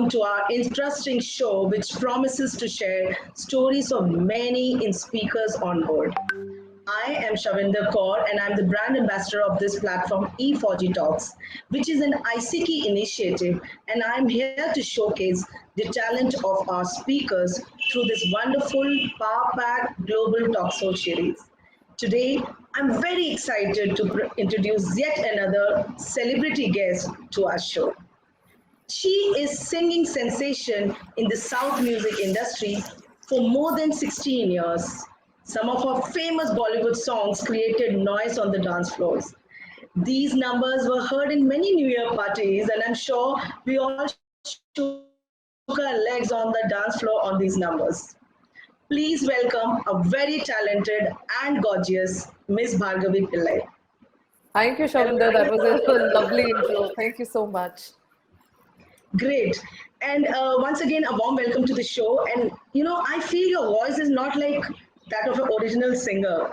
welcome to our interesting show, which promises to share stories of many in speakers on board. I am Shavinder Kaur and I'm the brand ambassador of this platform E4G Talks, which is an ICT initiative, and I'm here to showcase the talent of our speakers through this wonderful Power Pack Global Talk Show series. Today, I'm very excited to introduce yet another celebrity guest to our show. She is singing sensation in the South music industry for more than 16 years. Some of her famous Bollywood songs created noise on the dance floors. These numbers were heard in many New Year parties, and I'm sure we all shook our legs on the dance floor on these numbers. Please welcome a very talented and gorgeous Miss Bhargavi Pillai. Thank you, Shavinder. That was a lovely intro. Thank you so much. Great. And once again, a warm welcome to the show. And I feel your voice is not like that of an original singer.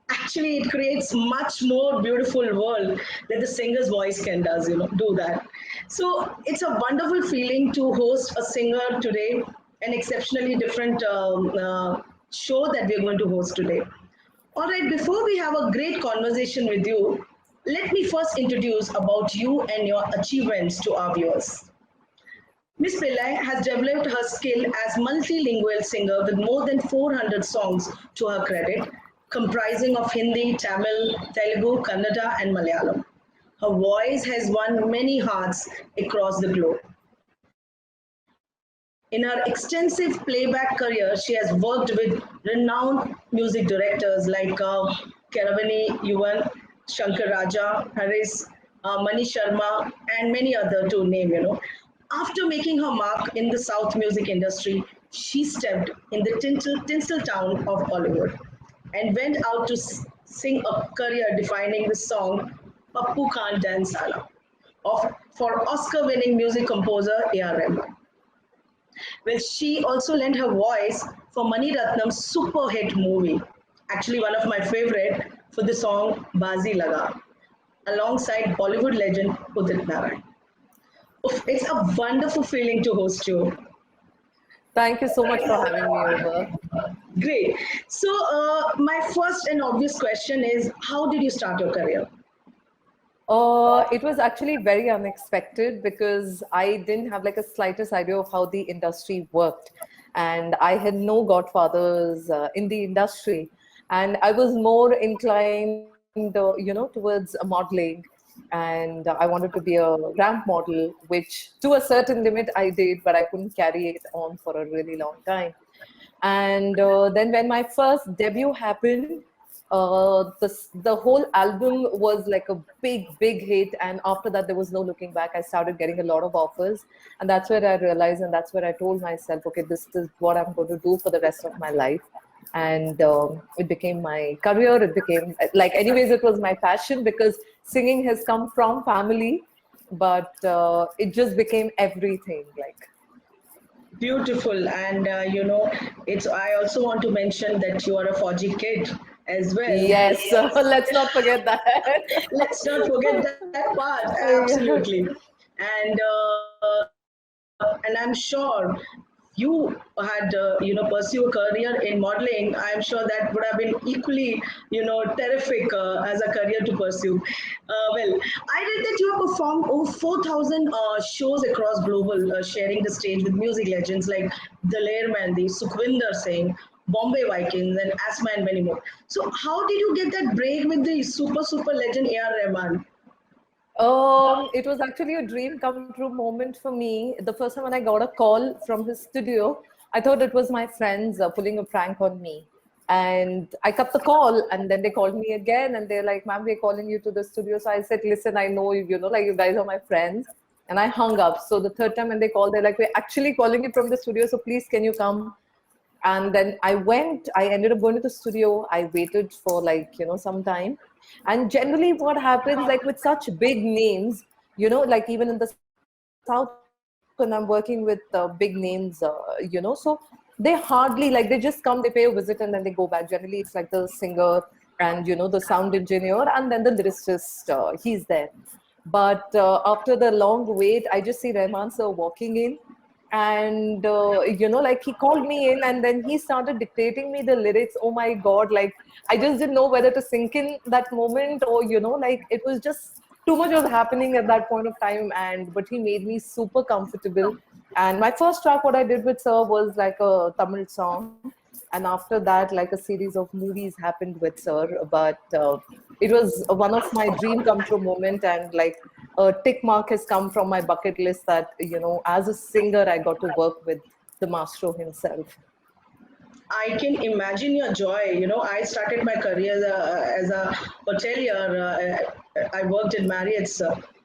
Actually, it creates much more beautiful world that the singer's voice can do that. So it's a wonderful feeling to host a singer today, an exceptionally different show that we're going to host today. All right, before we have a great conversation with you, let me first introduce about you and your achievements to our viewers. Miss Pillai has developed her skill as multilingual singer with more than 400 songs to her credit, comprising of Hindi, Tamil, Telugu, Kannada, and Malayalam. Her voice has won many hearts across the globe. In her extensive playback career, she has worked with renowned music directors like Keeravani Yuvan, Shankar Raja, Haris, Mani Sharma, and many other to name. After making her mark in the South music industry, she stepped in the tinsel town of Bollywood and went out to sing a career-defining the song Pappu Khan Dansala for Oscar-winning music composer A.R. Rahman. Well, she also lent her voice for Mani Ratnam's super hit movie, actually one of my favorite, for the song Bazi Laga, alongside Bollywood legend Udit Narayan. It's a wonderful feeling to host you. Thank you so much for having me over. Great. So, my first and obvious question is, how did you start your career? It was actually very unexpected because I didn't have like a slightest idea of how the industry worked. And I had no godfathers in the industry. And I was more inclined, towards modeling. And I wanted to be a ramp model, which to a certain limit I did, but I couldn't carry it on for a really long time. And then when my first debut happened, the whole album was like a big hit, and after that there was no looking back. I started getting a lot of offers, and that's where I realized, and that's where I told myself, okay, this is what I'm going to do for the rest of my life. And it became my career. It became like, anyways, it was my passion because singing has come from family, but it just became everything. Like, Beautiful. And, it's. I also want to mention that you are a Fauji kid as well. yes, let's not forget that. Let's not forget that part. Absolutely. And I'm sure you had pursue a career in modeling. I'm sure that would have been equally terrific as a career to pursue. Well, I read that you have performed over 4,000 shows across global, sharing the stage with music legends like Daler Mehndi, Sukhvinder Singh, Bombay Vikings, and Asma, and many more. So how did you get that break with the super legend A.R. Rahman? It was actually a dream come true moment for me. The first time when I got a call from his studio, I thought it was my friends pulling a prank on me. And I cut the call, and then they called me again, and they're like, "Ma'am, we're calling you to the studio." So I said, "Listen, I know like you guys are my friends." And I hung up. So the third time when they called, they're like, "We're actually calling you from the studio, so please can you come?" And then I ended up going to the studio. I waited for some time. And generally what happens, like with such big names, like even in the South, when I'm working with big names, so they hardly, like, they just come, they pay a visit, and then they go back. Generally it's like the singer and the sound engineer, and then the lyricist, he's there. But after the long wait, I just see Rahman sir walking in, and like he called me in, and then he started dictating me the lyrics. Oh my God, like I just didn't know whether to sink in that moment, or like it was just too much was happening at that point of time. And but he made me super comfortable. And my first track, what I did with sir, was like a Tamil song, and after that, like a series of movies happened with sir. But it was one of my dream come true moment, and like a tick mark has come from my bucket list that as a singer I got to work with the maestro himself. I can imagine your joy. I started my career as a hotelier. I worked in Marriott's,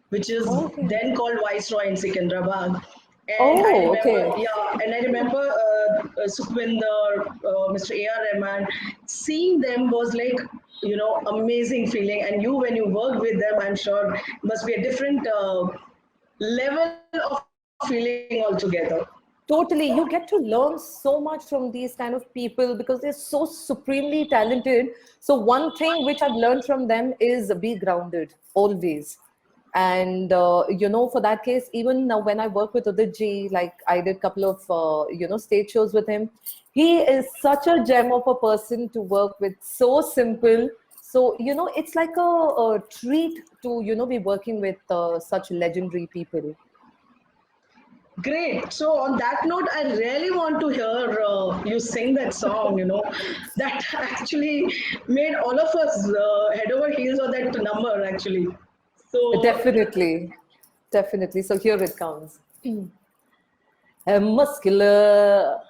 which is Okay. then called Viceroy in Secunderabad. And I Oh, remember, okay. yeah, and I remember Sukhvinder, Mr. A.R. Rahman, seeing them was like, amazing feeling. And you, when you work with them, I'm sure it must be a different level of feeling altogether. Totally. You get to learn so much from these kind of people because they're so supremely talented. So, one thing which I've learned from them is be grounded always. And, for that case, even now when I work with Udit ji, like I did a couple of, stage shows with him, he is such a gem of a person to work with, so simple. So, it's like a treat to, be working with such legendary people. Great. So on that note, I really want to hear you sing that song. That actually made all of us head over heels on that number. Actually, so Definitely. Definitely. So here it comes. Hey, muscular,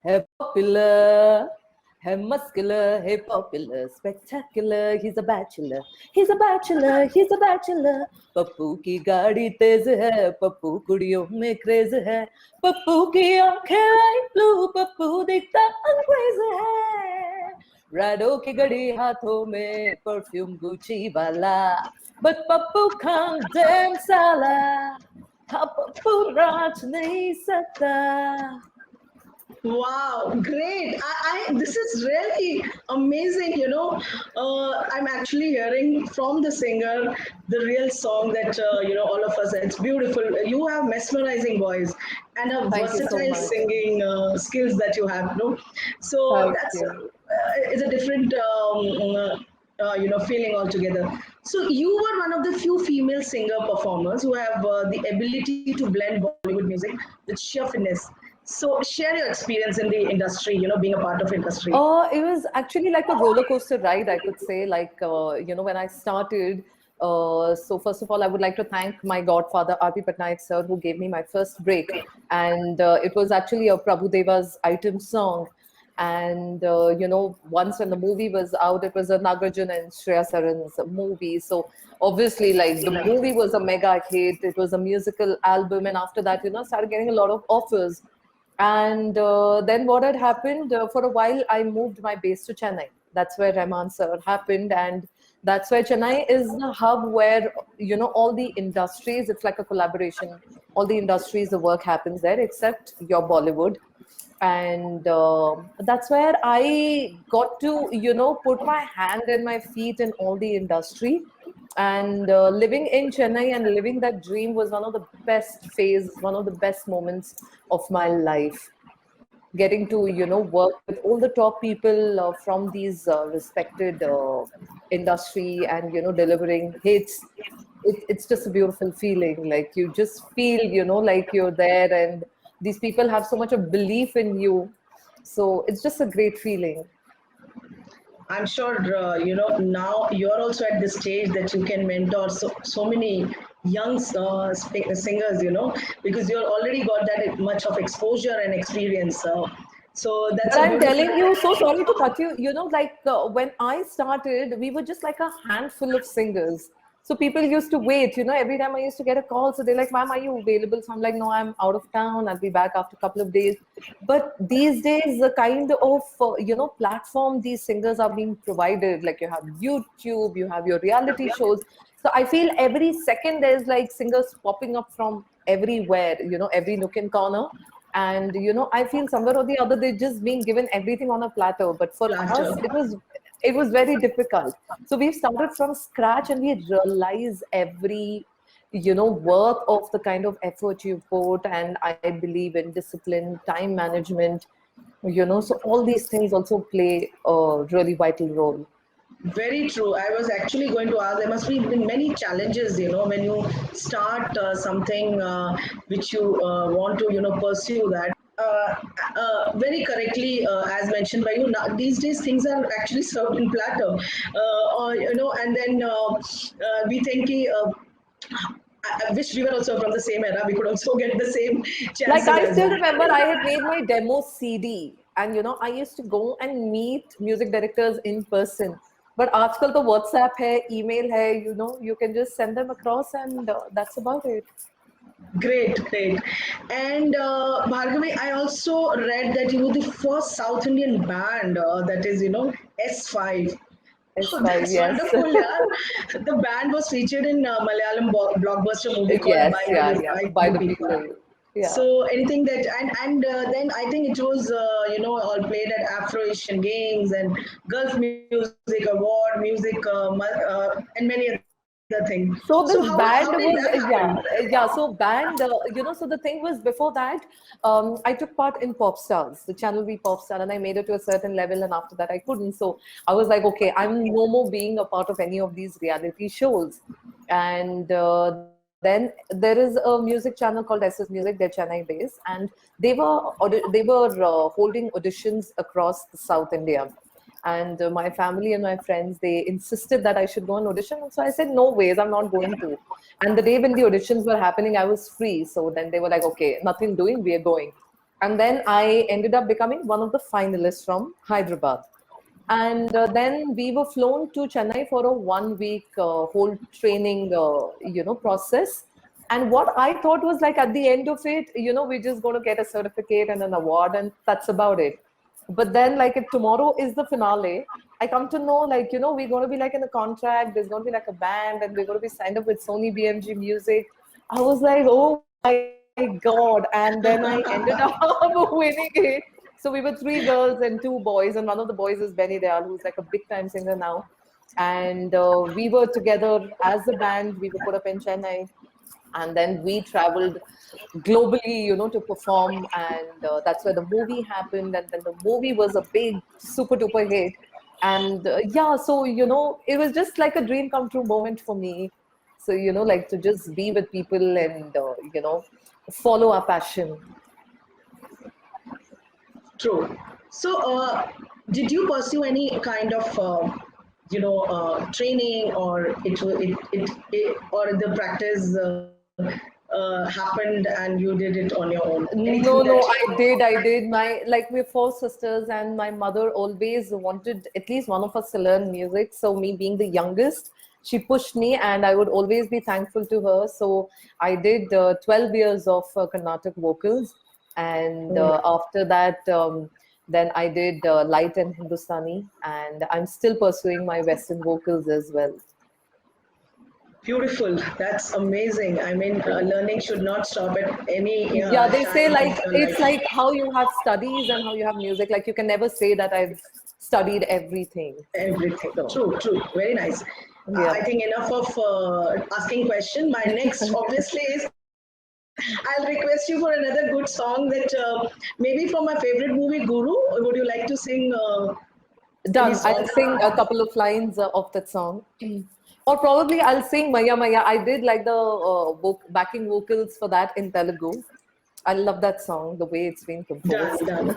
hey, popular, hey, muscular, hey, popular, spectacular. He's a bachelor. He's a bachelor. He's a bachelor. Pappu की गाड़ी तेज है, पप्पू कुड़ियों में craze है, पप्पू की आंखें light blue, Pappu दिखता अंग्रेज है, राडो की घड़ी हाथों में, परफ्यूम गुची वाला, but पप्पू can't dance साला, हाँ पप्पू नाच नहीं सकता. wow, great. This is really amazing. I'm actually hearing from the singer the real song that all of us. It's beautiful. You have mesmerizing voice and a Thank you so versatile much. singing skills that you have. No, so Thank that's you. it's a different feeling altogether. So you were one of the few female singer performers who have the ability to blend Bollywood music with sheer finesse. So share your experience in the industry, being a part of industry. It was actually like a roller coaster ride, I could say. Like, when I started, so first of all, I would like to thank my godfather, R.P. Patnaik sir, who gave me my first break. And it was actually a Prabhu Deva's item song. And, once when the movie was out, it was a Nagarjuna and Shreya Saran's movie. So obviously, like, the movie was a mega hit. It was a musical album. And after that, I started getting a lot of offers. And then what had happened for a while, I moved my base to Chennai. That's where Rahman sir happened, and that's where Chennai is the hub where all the industries. It's like a collaboration. All the industries, the work happens there, except your Bollywood, and that's where I got to put my hand and my feet in all the industry. And living in Chennai and living that dream was one of the best phase, one of the best moments of my life. Getting to work with all the top people from these respected industry, and delivering hits. It's just a beautiful feeling. Like you just feel like you're there, and these people have so much of belief in you. So it's just a great feeling. I'm sure now you're also at the stage that you can mentor so many young singers, because you're already got that much of exposure and experience. So that's But a I'm beautiful. telling you, so sorry to cut you. Like when I started, we were just like a handful of singers. So people used to wait, every time I used to get a call. So they're like, ma'am, are you available? So I'm like, no, I'm out of town. I'll be back after a couple of days. But these days, the kind of, platform these singers are being provided, like you have YouTube, you have your reality shows. So I feel every second there's like singers popping up from everywhere, every nook and corner. And I feel somewhere or the other they're just being given everything on a platter. But for us, Platter. it was very difficult. So we've started from scratch, and we realize every worth of the kind of effort you put. And I believe in discipline, time management, so all these things also play a really vital role. Very true. I was actually going to ask, there must be been many challenges, when you start something which you want to, pursue that. Uh, Very correctly, as mentioned by you, now, these days things are actually served in platter. And then we think, I wish we were also from the same era. We could also get the same Like, chances I as still well. remember I had made my demo CD, and I used to go and meet music directors in person. But aajkal to WhatsApp hai, email hai, you can just send them across, and that's about it. Great, great. And Bhargavi, I also read that you were the first South Indian band that is, S5. Oh, S5, that's yes. wonderful, yeah. The band was featured in Malayalam blockbuster movie called Yes, By yeah, the yeah. By By Two the People. people. Yeah. So anything that and then I think it was all played at Afro Asian Games and Gulf Music Award, music and many other things. So how So did this that band happen? was, yeah. So band, so the thing was, before that, I took part in Pop Stars, the Channel V Pop Star, and I made it to a certain level, and after that I couldn't. So I was like, okay, I'm no more being a part of any of these reality shows. And then there is a music channel called SS Music, they're Chennai based, and they were holding auditions across the South India. And my family and my friends, they insisted that I should go on audition. So I said, no ways, I'm not going to. And the day when the auditions were happening, I was free. So then they were like, okay, nothing doing, we are going. And then I ended up becoming one of the finalists from Hyderabad. And then we were flown to Chennai for a 1 week whole training, process. And what I thought was like at the end of it, we're just going to get a certificate and an award, and that's about it. But then, like, if tomorrow is the finale, I come to know, like, we're going to be like in a contract, there's going to be like a band, and we're going to be signed up with Sony BMG Music. I was like, oh my God. And then I ended up winning it. So we were three girls and two boys, and one of the boys is Benny Dayal, who's like a big time singer now. And we were together as a band. We were put up in Chennai, and then we traveled globally, to perform. And that's where the movie happened. And then the movie was a big, super duper hit. And yeah, so it was just like a dream come true moment for me. So like to just be with people and follow our passion. True. So, did you pursue any kind of, training, or or the practice happened and you did it on your own? Anything No, that? no, I did. We're four sisters, and my mother always wanted at least one of us to learn music. So, me being the youngest, she pushed me, and I would always be thankful to her. So, I did 12 years of Carnatic vocals, and after that, then I did light and Hindustani, and I'm still pursuing my Western vocals as well. Beautiful. That's amazing. I mean, learning should not stop at any Yeah, they say time of like your it's life. like how you have studies and how you have music. Like you can never say that I've studied everything. Everything. So True, true. Very nice. yeah. I think enough of asking question. My next, obviously, is I'll request you for another good song that maybe from my favorite movie, Guru. Would you like to sing any Done. I'll song? sing a couple of lines of that song. Or probably I'll sing Maya Maya. I did like the backing vocals for that in Telugu. I love that song, the way it's been Done, composed. done.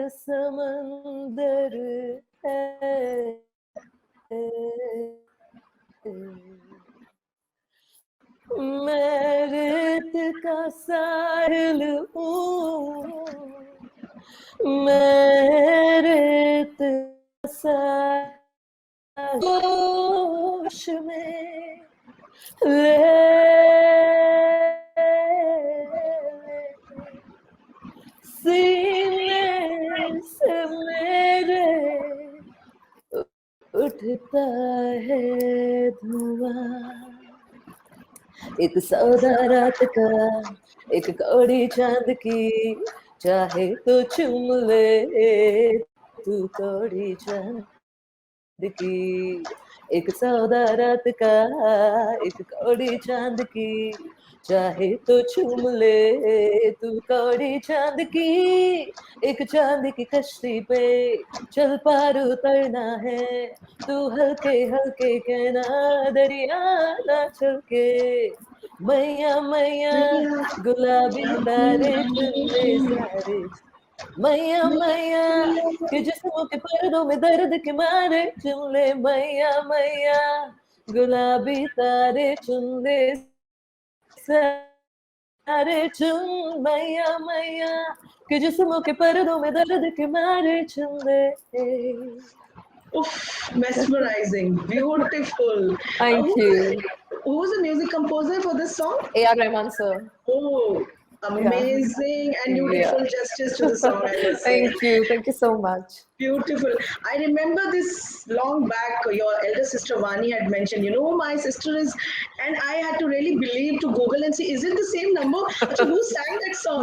समंदर है मैं रेत का साहिल हूँ मैं रेत का साहिल होश में ले सीने से मेरे उठता है धुआं एक सौदा रात का एक कौड़ी चांद की चाहे तो चुम ले तू कौड़ी चांद की, एक सौदा रात का, एक कौड़ी चांद की, चाहे तो चूम ले तू कौड़ी चांद की, एक चांद की कश्ती पे चल पार उतरना है, तू हल्के हल्के कहना दरिया ना चल के, मैया मैया गुलाबी तारे चुन ले सारे, मैया मैया कि जिस्मों के पर्दों में दर्द के मारे चुन ले, मैया मैया गुलाबी तारे चुन ले सारे चुन, मैया मैया कि जिस्मों के पर्दों में दर्द के मारे चुन ले. Oof, mesmerizing, beautiful. Thank you. Who's the music composer for this song? A.R. Rahman sir. Oh, Yeah. amazing, and you did Yeah. full justice to the song, I must say. Thank you so much. Beautiful. I remember this long back, your elder sister Vani had mentioned, my sister is, and I had to really believe to Google and see, is it the same number? So who sang that song,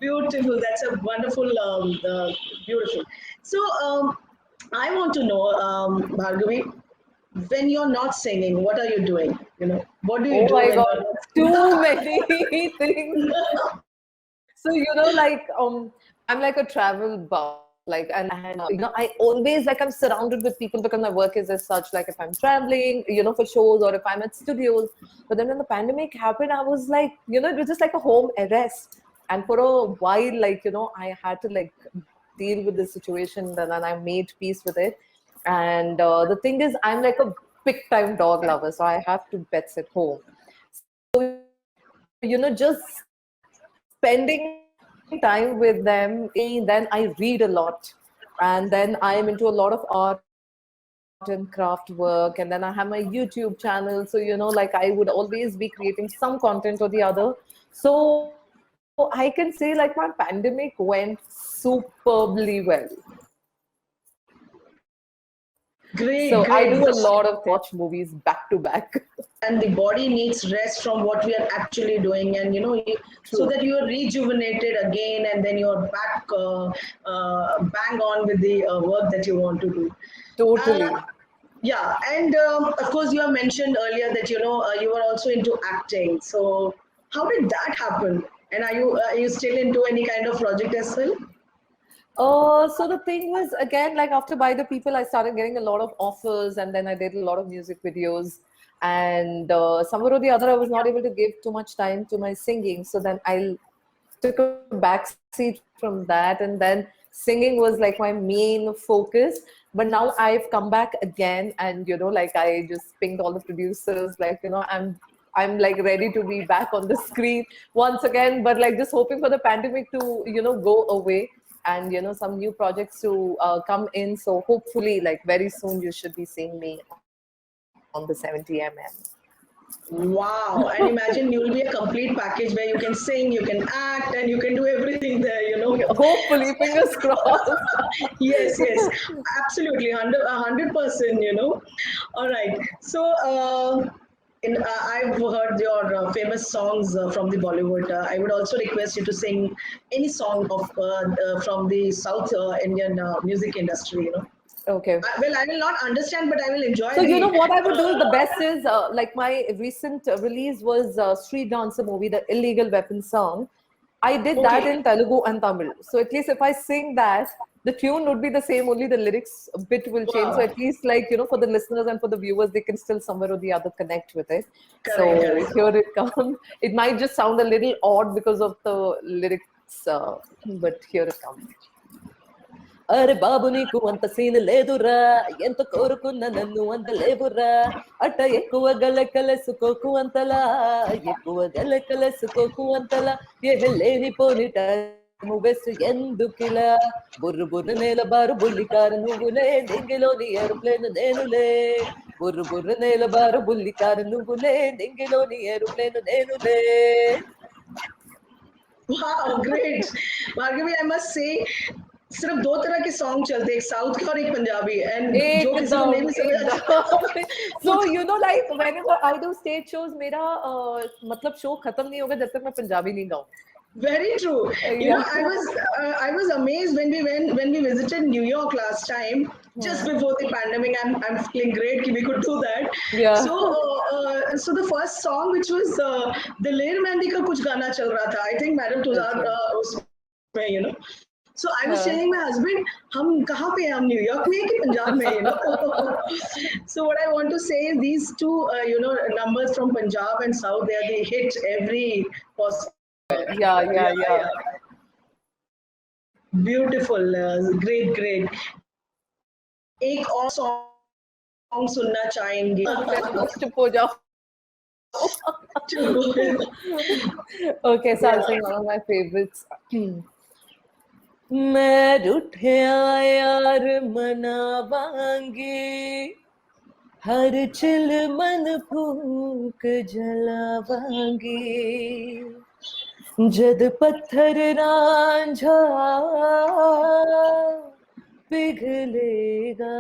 Beautiful. That's a wonderful, beautiful. So I want to know, Bhargavi, when you're not singing, what are you doing? What do you do Oh my when God, you're not too many things. So I'm like a travel buff, like, and I always, like, I'm surrounded with people because my work is as such. Like, if I'm traveling, for shows, or if I'm at studios. But then when the pandemic happened, I was like, it was just like a home arrest. And for a while, like, I had to like deal with the situation, and then I made peace with it. And the thing is, I'm like a big time dog lover, so I have two pets at home. So, just spending time with them, then I read a lot, and then I'm into a lot of art and craft work, and then I have my YouTube channel. So like, I would always be creating some content or the other. So I can say, like, my pandemic went superbly well. Great, So I great. do a lot of watch movies back to back. And the body needs rest from what we are actually doing, and so that you are rejuvenated again, and then you're back bang on with the work that you want to do. Totally. Yeah, and of course you have mentioned earlier that you were also into acting. So how did that happen? And are you still into any kind of project as well? So the thing was, again, like, after By the People, I started getting a lot of offers, and then I did a lot of music videos. And somewhere or the other, I was not able to give too much time to my singing. So then I took a back seat from that, and then singing was like my main focus. But now I've come back again, and like, I just pinged all the producers, like, I'm like ready to be back on the screen once again, but like just hoping for the pandemic to go away, and some new projects to come in. So hopefully, like, very soon you should be seeing me on the 70mm. Wow. And imagine you'll be a complete package where you can sing, you can act, and you can do everything there, Hopefully, fingers crossed. Yes, yes, absolutely, 100%. All right. So, I've heard your famous songs from the Bollywood. I would also request you to sing any song from the South Indian music industry. Okay. Well, I will not understand, but I will enjoy. So what I would do the best is, like, my recent release was Street Dancer movie, the Illegal Weapon song. I did that in Telugu and Tamil. So at least if I sing that, the tune would be the same, only the lyrics a bit will change. Wow. So at least, like, for the listeners and for the viewers, they can still somewhere or the other connect with it. Correct. Here it comes. It might just sound a little odd because of the lyrics, but here it comes. అరే బాబు నీకు అంత scene లేదురా, ఎంత కోరుకున్న నన్ను అంత లేవురా, అట్ట ఎక్కువ గలకలేసుకోకు అంతలా, ఎక్కువ గలకలేసుకోకు అంతలా, లేనిపోని టైము వేస్ట్ ఎందుకిలా, బుర్రు బుర్రు నేల బారు బుల్లికారు నువ్వులే, నింగిలోని ఏరోప్లేన్ నేనులే, బుర్రు బుర్రు నేల బారు బుల్లికారు నువ్వులే, నింగిలోని aeroplane నేనులే. Wow, great. Bhargavi, I must say, सिर्फ दो तरह के सॉन्ग चलते हैं, एक साउथ के और एक पंजाबी, एंड जो किसी को नहीं भी समझ आता. So like, whenever I do stage shows, मेरा मतलब शो खत्म नहीं होगा जब तक मैं पंजाबी नहीं गाऊं. Very true. I was amazed when we visited New York last time. just before the pandemic. I'm feeling great that we could do that. Yeah. So the first song, which was Diler Mehndi ka kuch gana chal raha tha. I think Madam Tuzar Okay. usme, So I was telling my husband, हम कहाँ पे हैं? हम New York में हैं कि पंजाब में, So what I want to say is these two, numbers from Punjab and South, they hit every possible. Yeah. Beautiful, great, great. एक और song सुनना चाहेंगे. चुप हो जाओ. Okay, so I'll sing one of my favorites. मैं रूठिया यार मनावांगी, हर chill मन फूक जलावांगी, जद पत्थर रांझा पिघलेगा,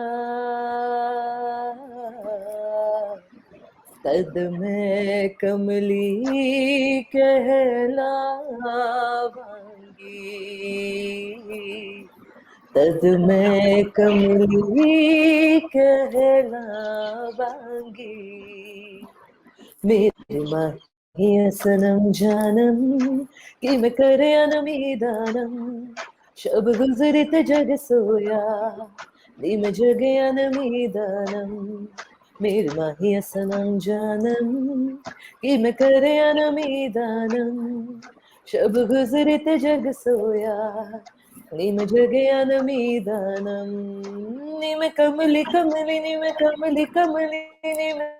तद मैं कमली कहलावांगी, तद मैं कमली कहलावांगी, मेरे माहिया सनम जानम कि मैं करे अनमीदानम, शब गुजरी ते जग सोया नी मैं जगे अनमीदानम, मेरे माहिया सनम जानम कि मैं करे अनमीदानम, शब गुजरी ते जग सोया नी मैं जगे अनमीदानम, नी मैं कमली कमली, नी मैं कमली कमली, नी मैं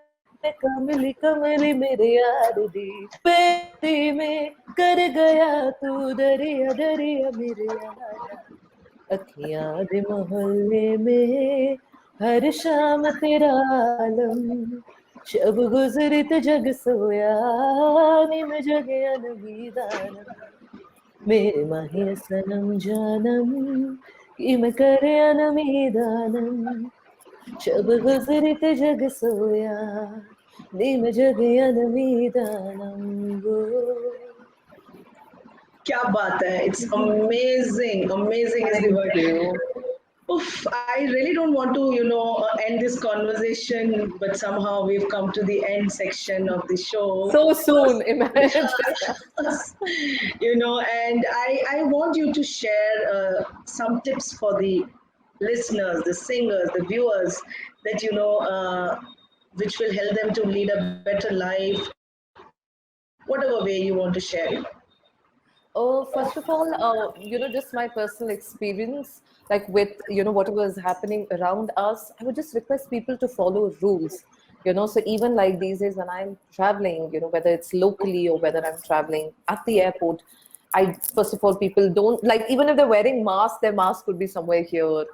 कमली कमली मेरे यार दी, पेरी में कर गया तू दरिया दरिया मेरे यार, अखियां दे मोहल्ले में हर शाम तेरा आलम, शब गुजरी ते जग सोया नी मैं जगे अनमीदानम, मेरे माहिया सनम जानम कि मैं करे अनमीदानम, शब गुजरी ते जग सोया नी मैं जगे अनमीदानम. क्या बात है! It's amazing. Amazing is the word. Oof, I really don't want to, end this conversation, but somehow we've come to the end section of the show. So soon, imagine. And I want you to share some tips for the listeners, the singers, the viewers, that, which will help them to lead a better life, whatever way you want to share it. Oh, first of all, just my personal experience, like with, whatever is happening around us, I would just request people to follow rules. So even like these days when I'm traveling, whether it's locally or whether I'm traveling at the airport, first of all, people don't, like, even if they're wearing masks, their mask could be somewhere here.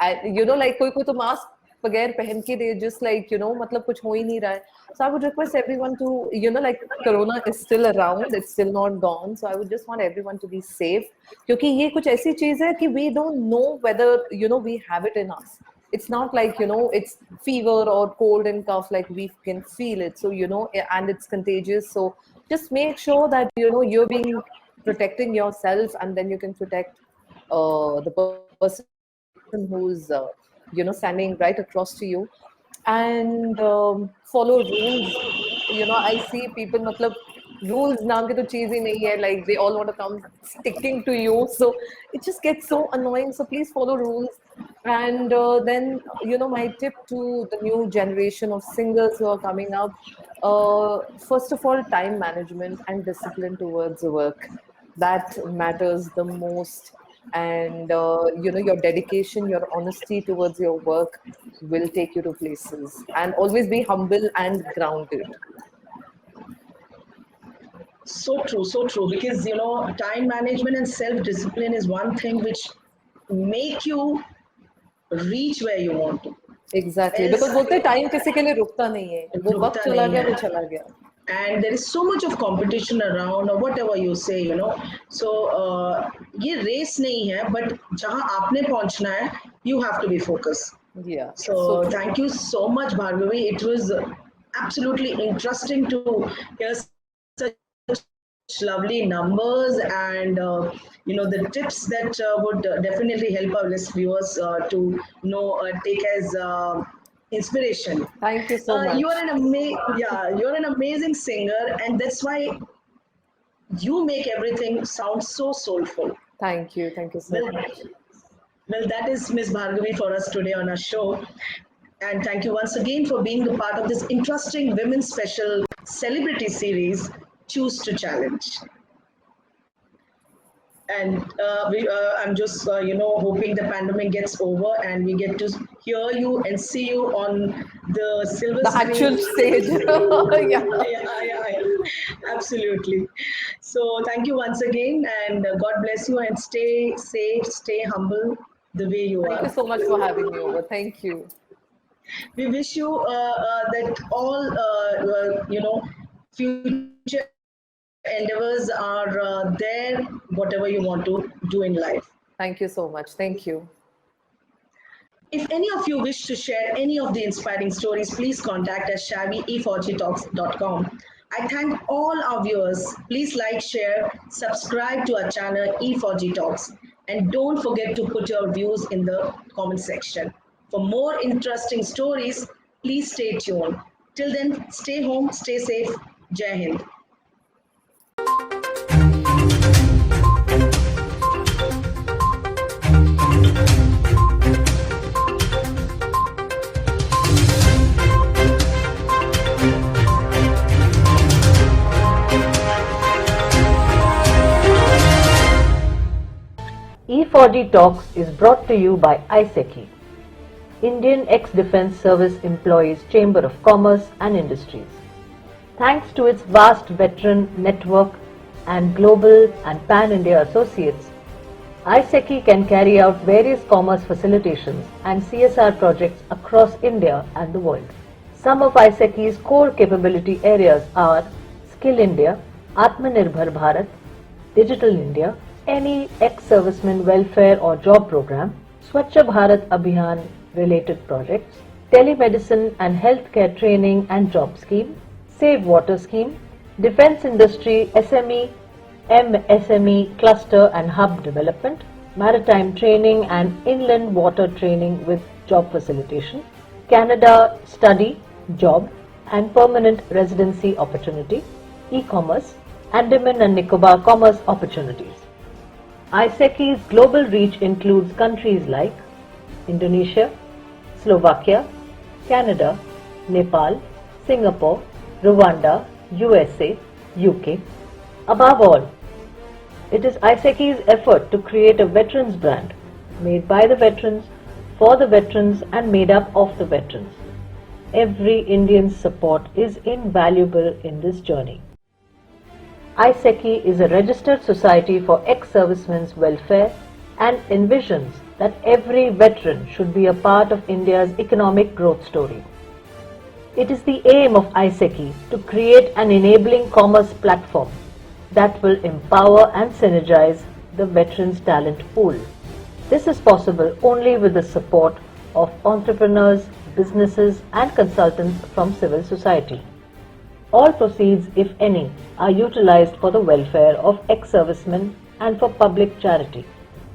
And, like, koi to mask बगैर पहन के they just like, मतलब कुछ हो ही नहीं रहा है. So I would request everyone to, like, Corona is still around, it's still not gone. So I would just want everyone to be safe. क्योंकि ये कुछ ऐसी चीज है कि we don't know whether, we have it in us. It's not like, it's fever or cold and cough, like we can feel it. So, and it's contagious. So just make sure that, you're being protecting yourself, and then you can protect the person who's, standing right across to you, and follow rules. I see people, matlab, rules naam ki to cheez hi nahi hai, like they all want to come sticking to you, so it just gets so annoying. So please follow rules. And then, my tip to the new generation of singers who are coming up, first of all, time management and discipline towards the work, that matters the most. And your dedication, your honesty towards your work will take you to places. And always be humble and grounded. So true, because time management and self-discipline is one thing which make you reach where you want to. Exactly, because बोलते time किसी के लिए रुकता नहीं है, वो वक्त चला गया वो चला गया. And there is so much of competition around, or whatever you say, so ये race नहीं है, but जहाँ आपने पहुँचना है, you have to be focused. Yeah. So thank you so much, Bhargavi. It was absolutely interesting to hear such lovely numbers and the tips that would definitely help our list viewers to take as inspiration. Thank you so much. You're an amazing singer, and that's why you make everything sound so soulful. Thank you. Thank you so Well, much. well, that is Miss Bhargavi for us today on our show. And thank you once again for being a part of this interesting women's special celebrity series, Choose to Challenge. And I'm just hoping the pandemic gets over and we get to hear you and see you on the silver The screen. actual stage. Yeah. Absolutely. So thank you once again, and God bless you, and stay safe, stay humble the way you Thank you are. so much for having me over. Thank you. We wish you that all future endeavors are there, whatever you want to do in life. Thank you so much. Thank you. If any of you wish to share any of the inspiring stories, please contact us shabby.e4gtalks.com. I thank all our viewers. Please like, share, subscribe to our channel E4G Talks, and don't forget to put your views in the comment section. For more interesting stories, please stay tuned. Till then, stay home, stay safe. Jai Hind. E4G Talks is brought to you by ISECI, Indian Ex-Defence Service Employees Chamber of Commerce and Industries. Thanks to its vast veteran network and global and pan-India associates, ISECI can carry out various commerce facilitations and CSR projects across India and the world. Some of ISECI's core capability areas are Skill India, Atmanirbhar Bharat, Digital India, any ex-serviceman welfare or job program, Swachh Bharat Abhiyan related projects, telemedicine and healthcare training and job scheme, Save Water scheme, defence industry SME, MSME cluster and hub development, maritime training and inland water training with job facilitation, Canada study, job and permanent residency opportunity, e-commerce, Andaman and Nicobar commerce opportunities. ISECI's global reach includes countries like Indonesia, Slovakia, Canada, Nepal, Singapore, Rwanda, USA, UK. Above all, it is ISECI's effort to create a veterans brand made by the veterans, for the veterans and made up of the veterans. Every Indian's support is invaluable in this journey. ISECI is a registered society for ex-servicemen's welfare and envisions that every veteran should be a part of India's economic growth story. It is the aim of ISECI to create an enabling commerce platform that will empower and synergize the veterans' talent pool. This is possible only with the support of entrepreneurs, businesses and consultants from civil society. All proceeds, if any, are utilized for the welfare of ex-servicemen and for public charity.